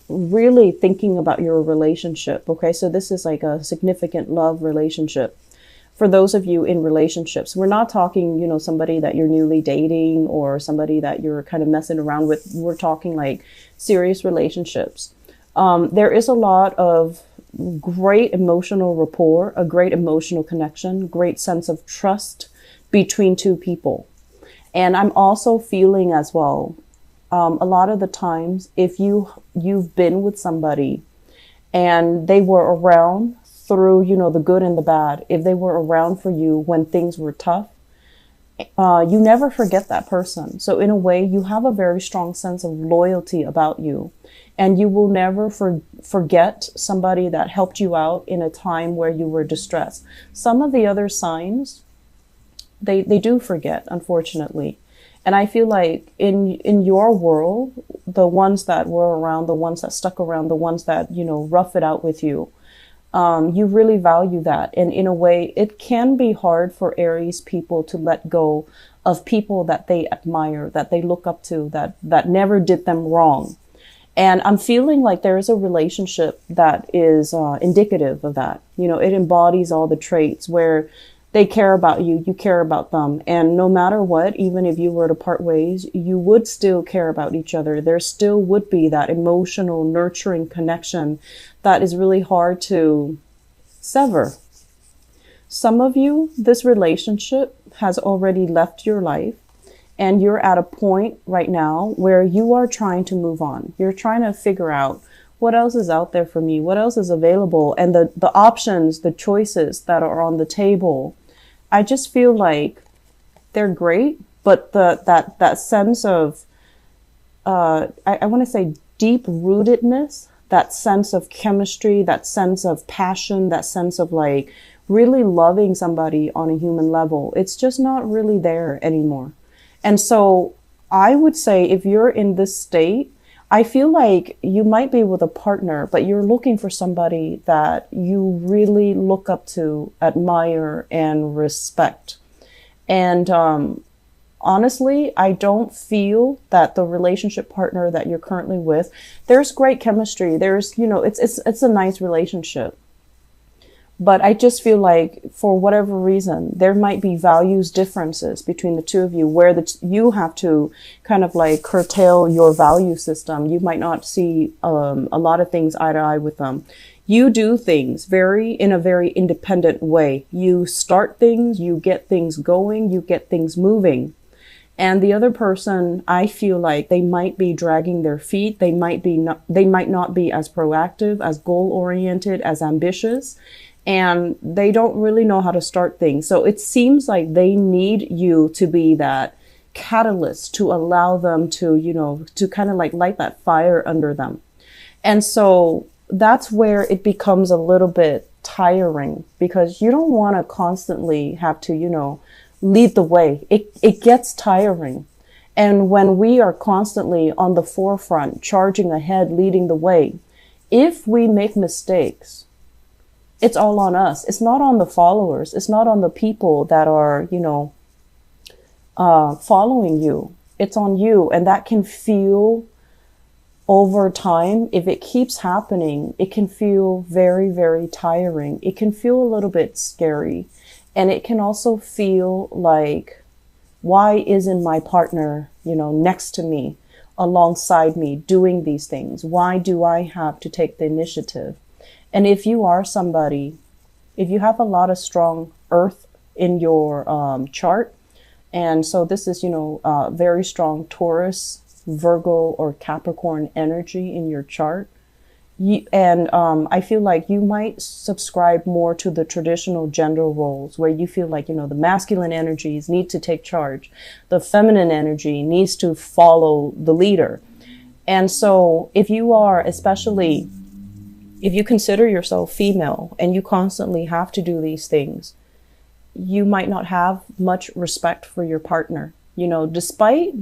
really thinking about your relationship. Okay, so this is like a significant love relationship. For those of you in relationships, we're not talking, somebody that you're newly dating or somebody that you're kind of messing around with. We're talking like serious relationships. There is a lot of great emotional rapport, a great emotional connection, great sense of trust between two people. And I'm also feeling as well, a lot of the times, if you've been with somebody and they were around through, the good and the bad, if they were around for you when things were tough, you never forget that person. So in a way, you have a very strong sense of loyalty about you, and you will never forget somebody that helped you out in a time where you were distressed. Some of the other signs, they do forget, unfortunately. And I feel like in your world, the ones that were around, the ones that stuck around, the ones that, rough it out with you, you really value that. And in a way, it can be hard for Aries people to let go of people that they admire, that they look up to, that never did them wrong. And I'm feeling like there is a relationship that is indicative of that. It embodies all the traits where they care about you, you care about them. And no matter what, even if you were to part ways, you would still care about each other. There still would be that emotional, nurturing connection that is really hard to sever. Some of you, this relationship has already left your life, and you're at a point right now where you are trying to move on. You're trying to figure out what else is out there for me, what else is available, and the options, the choices that are on the table. I just feel like they're great, but that sense of I want to say deep rootedness, that sense of chemistry, that sense of passion, that sense of like really loving somebody on a human level, it's just not really there anymore. And so I would say if you're in this state, I feel like you might be with a partner, but you're looking for somebody that you really look up to, admire, and respect. And honestly, I don't feel that the relationship partner that you're currently with, there's great chemistry. There's, it's a nice relationship. But I just feel like for whatever reason, there might be values differences between the two of you where you have to kind of like curtail your value system. You might not see a lot of things eye to eye with them. You do things in a very independent way. You start things, you get things going, you get things moving. And the other person, I feel like they might be dragging their feet. They might not be as proactive, as goal oriented, as ambitious. And they don't really know how to start things. So it seems like they need you to be that catalyst to allow them to, to kind of like light that fire under them. And so that's where it becomes a little bit tiring, because you don't want to constantly have to, lead the way. It gets tiring. And when we are constantly on the forefront, charging ahead, leading the way, if we make mistakes, it's all on us. It's not on the followers. It's not on the people that are, following you. It's on you. And that can feel over time, if it keeps happening, it can feel very, very tiring. It can feel a little bit scary. And it can also feel like, why isn't my partner, next to me, alongside me, doing these things? Why do I have to take the initiative? And if you are somebody, if you have a lot of strong earth in your chart, and so this is, very strong Taurus, Virgo, or Capricorn energy in your chart, I feel like you might subscribe more to the traditional gender roles where you feel like, the masculine energies need to take charge. The feminine energy needs to follow the leader. And so if you are, especially if you consider yourself female and you constantly have to do these things, you might not have much respect for your partner, despite,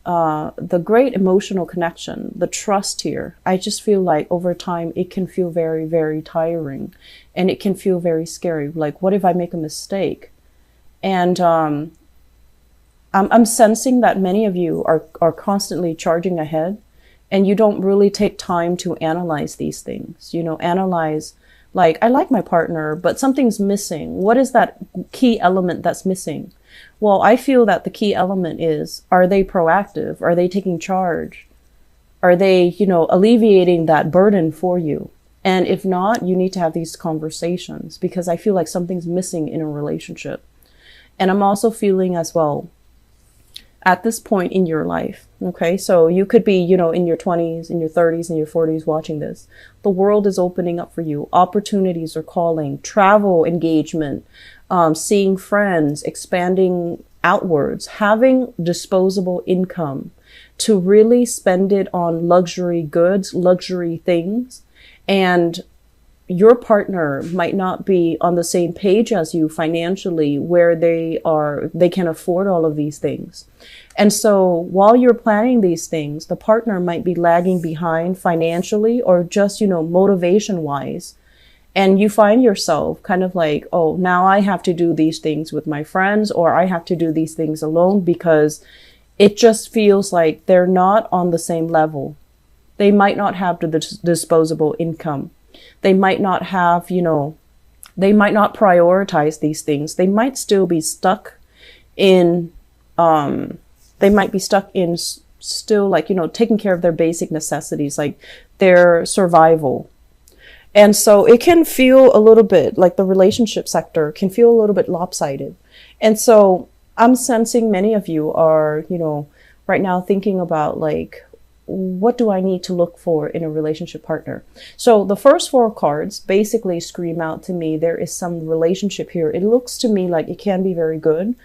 the great emotional connection, the trust here. I just feel like over time, it can feel very, very tiring, and it can feel very scary. Like, what if I make a mistake? And, I'm sensing that many of you are constantly charging ahead, and you don't really take time to analyze these things. Analyze, like, I like my partner, but something's missing. What is that key element that's missing? Well, I feel that the key element is, are they proactive? Are they taking charge? Are they, alleviating that burden for you? And if not, you need to have these conversations, because I feel like something's missing in a relationship. And I'm also feeling as well, at this point in your life, okay? So you could be, in your 20s, in your 30s, in your 40s watching this. The world is opening up for you. Opportunities are calling. Travel engagement, seeing friends, expanding outwards, having disposable income to really spend it on luxury goods, luxury things. And your partner might not be on the same page as you financially, where they can afford all of these things. And so while you're planning these things, the partner might be lagging behind financially, or just, motivation wise. And you find yourself kind of like, oh, now I have to do these things with my friends, or I have to do these things alone, because it just feels like they're not on the same level. They might not have the disposable income. They might not have, they might not prioritize these things. They might still be stuck in, still like, taking care of their basic necessities, like their survival. And so it can feel a little bit like the relationship sector can feel a little bit lopsided. And so I'm sensing many of you are, right now thinking about like, what do I need to look for in a relationship partner? So the first 4 cards basically scream out to me, there is some relationship here. It looks to me like it can be very good,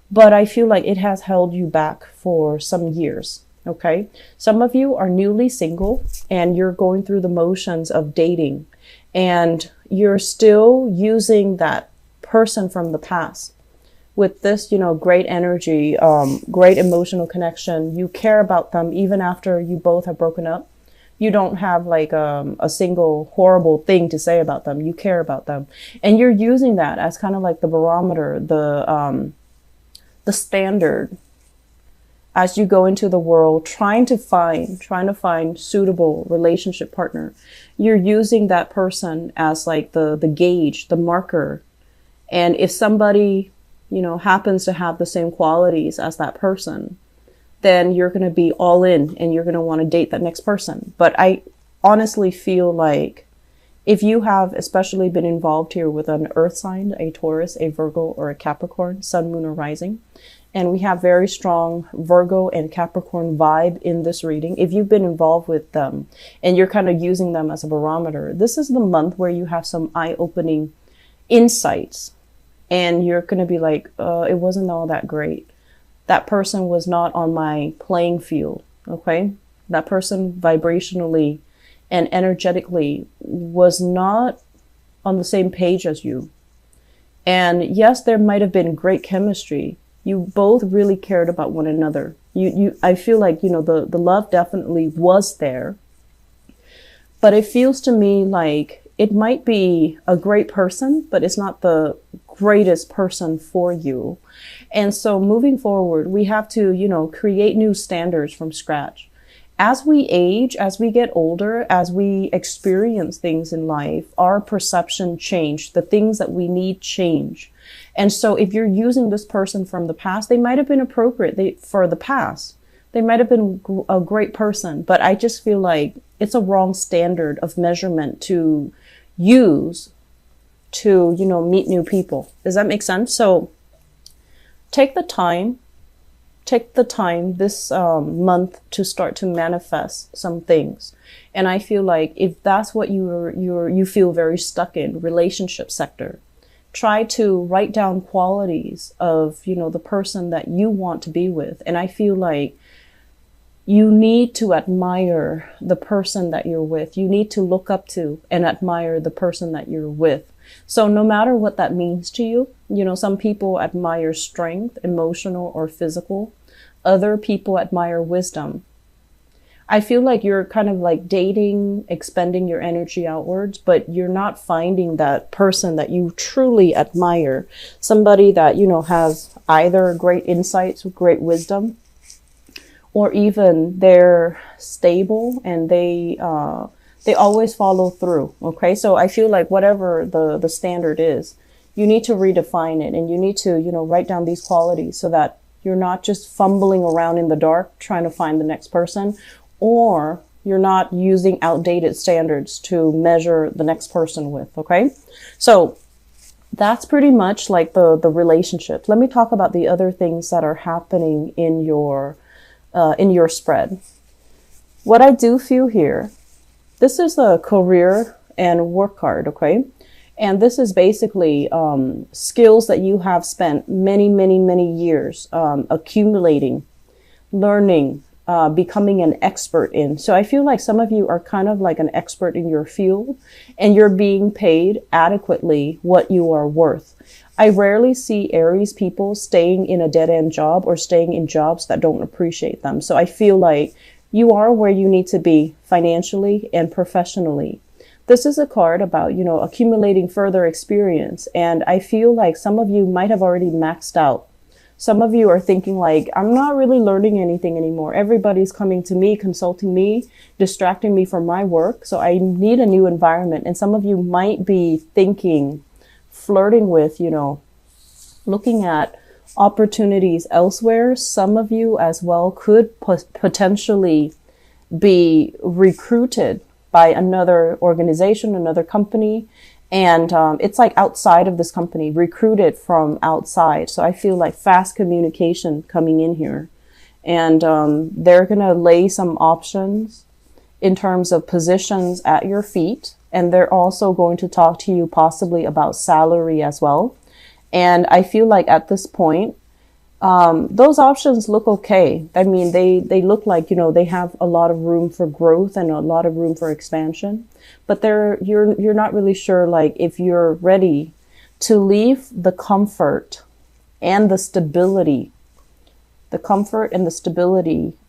but I feel like it has held you back for some years. Okay. Some of you are newly single and you're going through the motions of dating, and you're still using that person from the past. With this, great energy, great emotional connection. You care about them even after you both have broken up. You don't have like a single horrible thing to say about them. You care about them. And you're using that as kind of like the barometer, the standard as you go into the world, trying to find suitable relationship partner. You're using that person as like the gauge, the marker. And if somebody happens to have the same qualities as that person, then you're going to be all in and you're going to want to date that next person. But I honestly feel like if you have especially been involved here with an earth sign, a Taurus, a Virgo, or a Capricorn, sun, moon, or rising, and we have very strong Virgo and Capricorn vibe in this reading. If you've been involved with them and you're kind of using them as a barometer, this is the month where you have some eye-opening insights. And you're going to be like, it wasn't all that great. That person was not on my playing field. Okay. That person vibrationally and energetically was not on the same page as you. And yes, there might have been great chemistry. You both really cared about one another. I feel like, the love definitely was there, but it feels to me like it might be a great person, but it's not the greatest person for you. And so moving forward, we have to, create new standards from scratch. As we age, as we get older, as we experience things in life, our perception change, the things that we need change. And so if you're using this person from the past, they might have been appropriate for the past. They might have been a great person, but I just feel like it's a wrong standard of measurement to use to, meet new people. Does that make sense? So take the time this month to start to manifest some things. And I feel like if that's what you feel very stuck in, relationship sector, try to write down qualities of, the person that you want to be with. And I feel like you need to admire the person that you're with. You need to look up to and admire the person that you're with. So no matter what that means to you, some people admire strength, emotional or physical. Other people admire wisdom. I feel like you're kind of like dating, expending your energy outwards, but you're not finding that person that you truly admire. Somebody that, has either great insights, great wisdom, or even they're stable and they always follow through. Okay. So I feel like whatever the standard is, you need to redefine it, and you need to, write down these qualities so that you're not just fumbling around in the dark trying to find the next person, or you're not using outdated standards to measure the next person with. Okay. So that's pretty much like the relationships. Let me talk about the other things that are happening in your spread. What I do feel here, this is the career and work card, okay? And this is basically skills that you have spent many, many, many years accumulating, learning, becoming an expert in. So I feel like some of you are kind of like an expert in your field, and you're being paid adequately what you are worth. I rarely see Aries people staying in a dead-end job or staying in jobs that don't appreciate them. So I feel like you are where you need to be financially and professionally. This is a card about, accumulating further experience. And I feel like some of you might have already maxed out. Some of you are thinking like, I'm not really learning anything anymore. Everybody's coming to me, consulting me, distracting me from my work. So I need a new environment. And some of you might be thinking, flirting with, looking at opportunities elsewhere. Some of you as well could potentially be recruited by another organization, another company. And it's like outside of this company, recruited from outside. So I feel like fast communication coming in here. And they're going to lay some options in terms of positions at your feet. And they're also going to talk to you possibly about salary as well. And I feel like at this point, those options look okay. I mean, they look like, they have a lot of room for growth and a lot of room for expansion, but you're not really sure, like, if you're ready to leave the comfort and the stability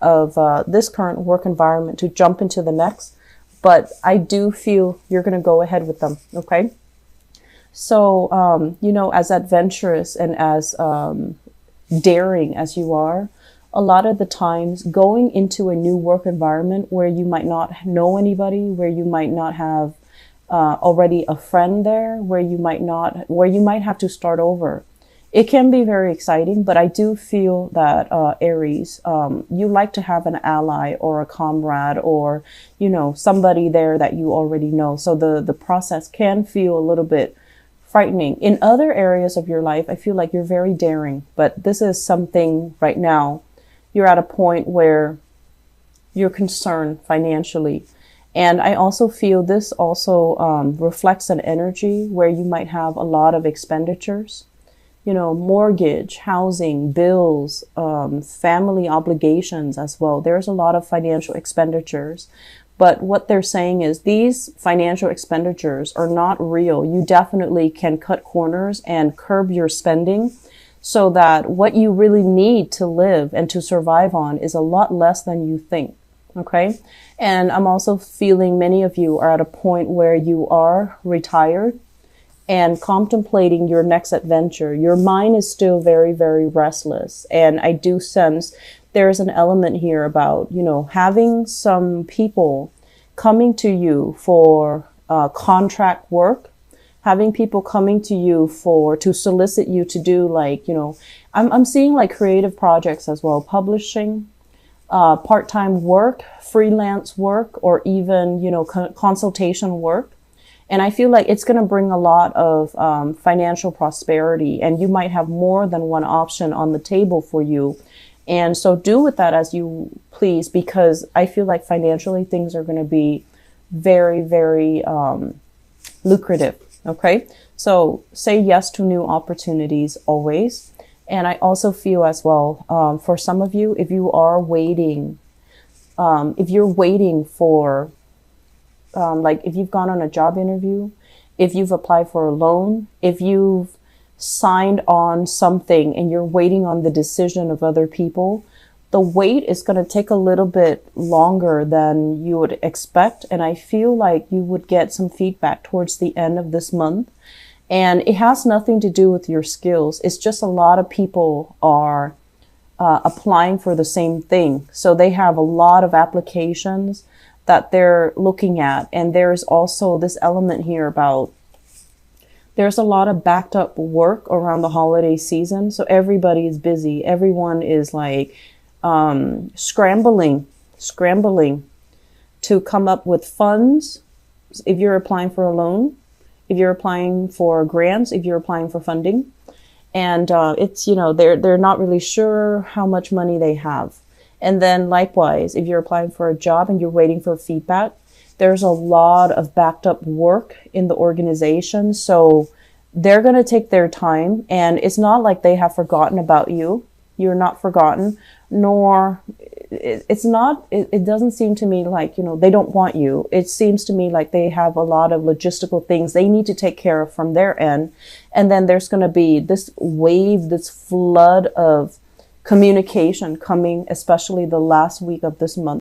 of this current work environment to jump into the next. But I do feel you're going to go ahead with them. Okay. So, as adventurous and as, daring as you are, a lot of the times going into a new work environment where you might not know anybody, where you might not have already a friend there, where you might have to start over. It can be very exciting, but I do feel that Aries, you like to have an ally or a comrade or, somebody there that you already know. So the process can feel a little bit frightening. In other areas of your life, I feel like you're very daring, but this is something right now. You're at a point where you're concerned financially. And I also feel this also reflects an energy where you might have a lot of expenditures, mortgage, housing, bills, family obligations as well. There's a lot of financial expenditures. But what they're saying is these financial expenditures are not real. You definitely can cut corners and curb your spending so that what you really need to live and to survive on is a lot less than you think. Okay. And I'm also feeling many of you are at a point where you are retired and contemplating your next adventure. Your mind is still very, very restless. And I do sense there's an element here about, having some people coming to you for contract work, having people coming to you to solicit you to do like, I'm seeing like creative projects as well, publishing, part-time work, freelance work, or even, consultation work. And I feel like it's going to bring a lot of financial prosperity, and you might have more than one option on the table for you. And so do with that as you please, because I feel like financially things are going to be very, very lucrative. Okay. So say yes to new opportunities always. And I also feel as well, for some of you, if you are waiting, if you're waiting for, like if you've gone on a job interview, if you've applied for a loan, if you've signed on something and you're waiting on the decision of other people, the wait is going to take a little bit longer than you would expect. And I feel like you would get some feedback towards the end of this month. And it has nothing to do with your skills. It's just a lot of people are applying for the same thing. So they have a lot of applications that they're looking at. And there's also this element here about there's a lot of backed up work around the holiday season. So everybody is busy. Everyone is like scrambling to come up with funds. If you're applying for a loan, if you're applying for grants, if you're applying for funding, and it's, you know, they're not really sure how much money they have. And then likewise, if you're applying for a job and you're waiting for feedback, there's a lot of backed up work in the organization. So they're going to take their time, and it's not like they have forgotten about you. You're not forgotten, nor it doesn't seem to me like, you know, they don't want you. It seems to me like they have a lot of logistical things they need to take care of from their end. And then there's going to be this wave, this flood of communication coming, especially the last week of this month.